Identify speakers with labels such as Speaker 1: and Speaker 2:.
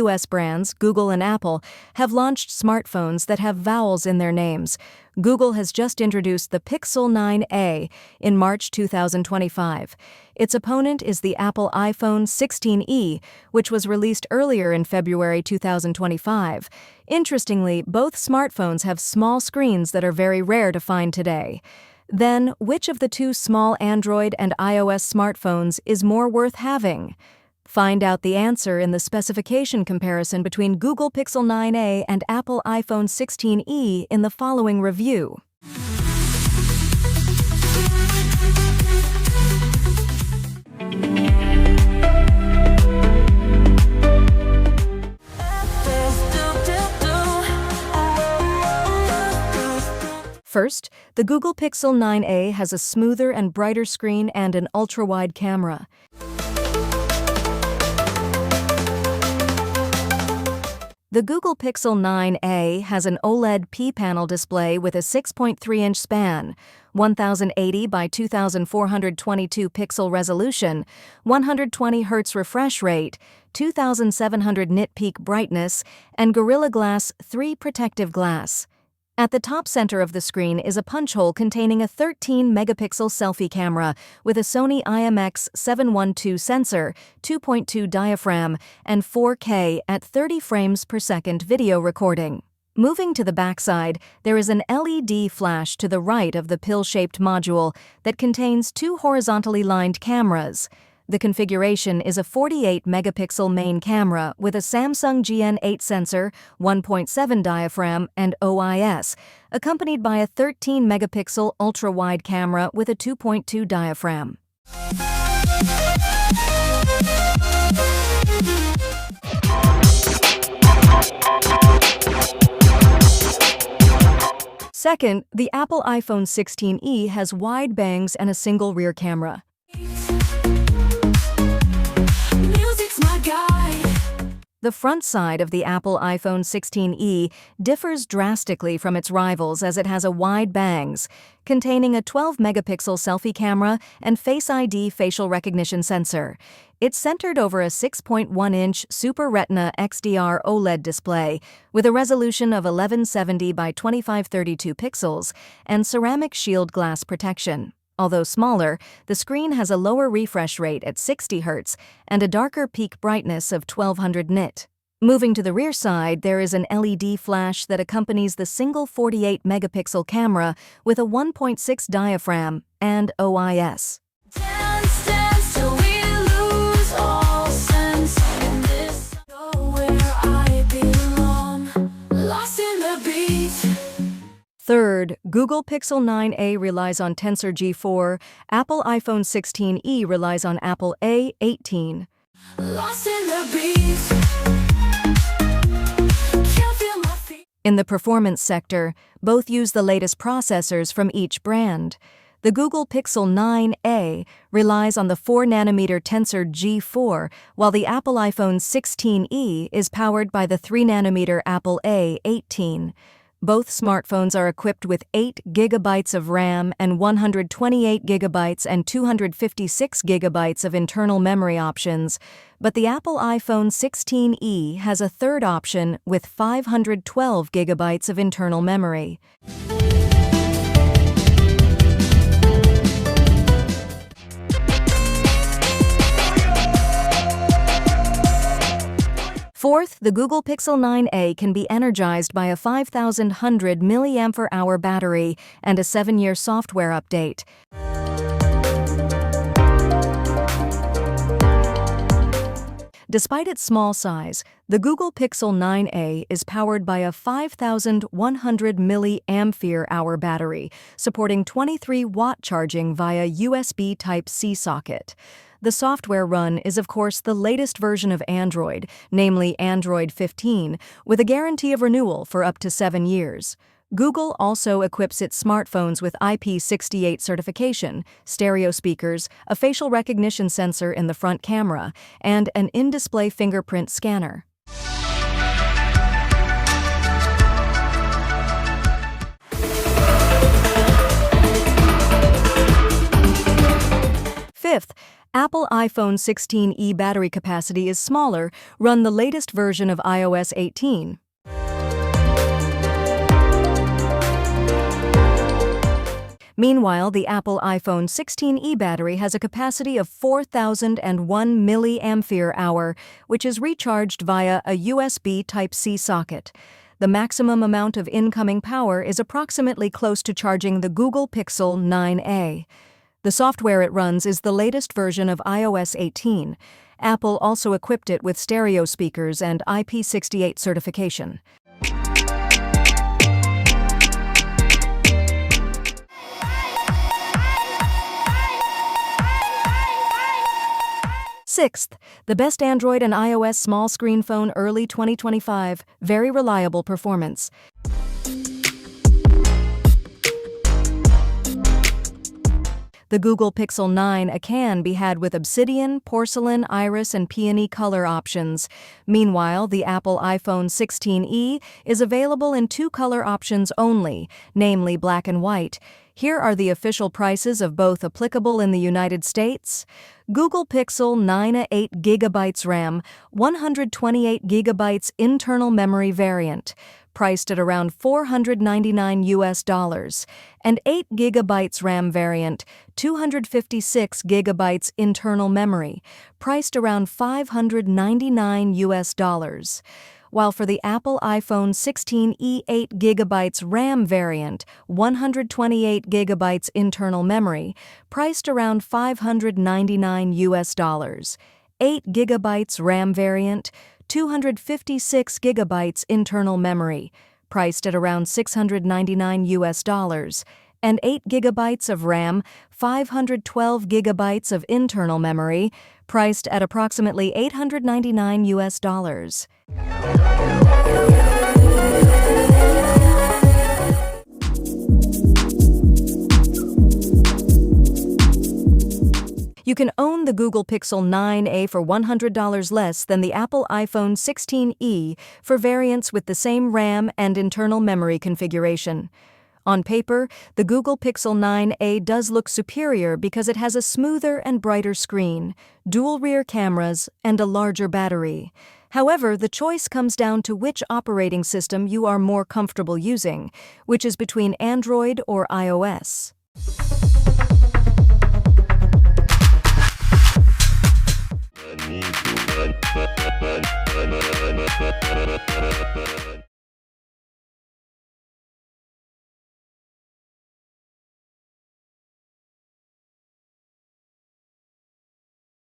Speaker 1: iOS brands, Google and Apple, have launched smartphones that have vowels in their names. Google has just introduced the Pixel 9a in March 2025. Its opponent is the Apple iPhone 16e, which was released earlier in February 2025. Interestingly, both smartphones have small screens that are very rare to find today. Then, which of the two small Android and iOS smartphones is more worth having? Find out the answer in the specification comparison between Google Pixel 9a and Apple iPhone 16e in the following review. First, the Google Pixel 9a has a smoother and brighter screen and an ultra-wide camera. The Google Pixel 9a has an OLED P-panel display with a 6.3-inch span, 1080 by 2422 pixel resolution, 120 Hz refresh rate, 2700 nit peak brightness, and Gorilla Glass 3 protective glass. At the top center of the screen is a punch hole containing a 13-megapixel selfie camera with a Sony IMX712 sensor, 2.2 diaphragm, and 4K at 30 frames per second video recording. Moving to the backside, there is an LED flash to the right of the pill-shaped module that contains two horizontally lined cameras. The configuration is a 48-megapixel main camera with a Samsung GN8 sensor, 1.7 diaphragm, and OIS, accompanied by a 13-megapixel ultra-wide camera with a 2.2 diaphragm. Second, the Apple iPhone 16e has wide bangs and a single rear camera. The front side of the Apple iPhone 16e differs drastically from its rivals as it has a wide bangs, containing a 12-megapixel selfie camera and Face ID facial recognition sensor. It's centered over a 6.1-inch Super Retina XDR OLED display with a resolution of 1170 by 2532 pixels and ceramic shield glass protection. Although smaller, the screen has a lower refresh rate at 60 Hz and a darker peak brightness of 1200 nit. Moving to the rear side, there is an LED flash that accompanies the single 48-megapixel camera with a 1.6 diaphragm and OIS. Third, Google Pixel 9a relies on Tensor G4, Apple iPhone 16e relies on Apple A18. In the performance sector, both use the latest processors from each brand. The Google Pixel 9a relies on the 4nm Tensor G4, while the Apple iPhone 16e is powered by the 3nm Apple A18. Both smartphones are equipped with 8 GB of RAM and 128 GB and 256 GB of internal memory options, but the Apple iPhone 16e has a third option with 512 GB of internal memory. Fourth, the Google Pixel 9a can be energized by a 5100 mAh battery and a 7-year software update. Despite its small size, the Google Pixel 9a is powered by a 5100 mAh battery, supporting 23-watt charging via USB Type-C socket. The software run is, of course, the latest version of Android, namely Android 15, with a guarantee of renewal for up to 7 years. Google also equips its smartphones with IP68 certification, stereo speakers, a facial recognition sensor in the front camera, and an in-display fingerprint scanner. Fifth, Apple iPhone 16e battery capacity is smaller. Run the latest version of iOS 18. Meanwhile, the Apple iPhone 16e battery has a capacity of 4,001 mAh, which is recharged via a USB Type-C socket. The maximum amount of incoming power is approximately close to charging the Google Pixel 9a. The software it runs is the latest version of iOS 18. Apple also equipped it with stereo speakers and IP68 certification. Sixth, the best Android and iOS small screen phone early 2025, very reliable performance. The Google Pixel 9a can be had with obsidian, porcelain, iris, and peony color options. Meanwhile, the Apple iPhone 16e is available in two color options only, namely black and white. Here are the official prices of both applicable in the United States. Google Pixel 9a 8GB RAM, 128GB internal memory variant, priced at around $499, and 8GB RAM variant, 256GB internal memory, priced around $599. While for the Apple iPhone 16e 8GB RAM variant, 128GB internal memory, priced around $599, 8GB RAM variant, 256GB internal memory, priced at around $699, and 8GB of RAM, 512GB of internal memory, priced at approximately $899. You can own the Google Pixel 9a for $100 less than the Apple iPhone 16e for variants with the same RAM and internal memory configuration. On paper, the Google Pixel 9a does look superior because it has a smoother and brighter screen, dual rear cameras, and a larger battery. However, the choice comes down to which operating system you are more comfortable using, which is between Android or iOS.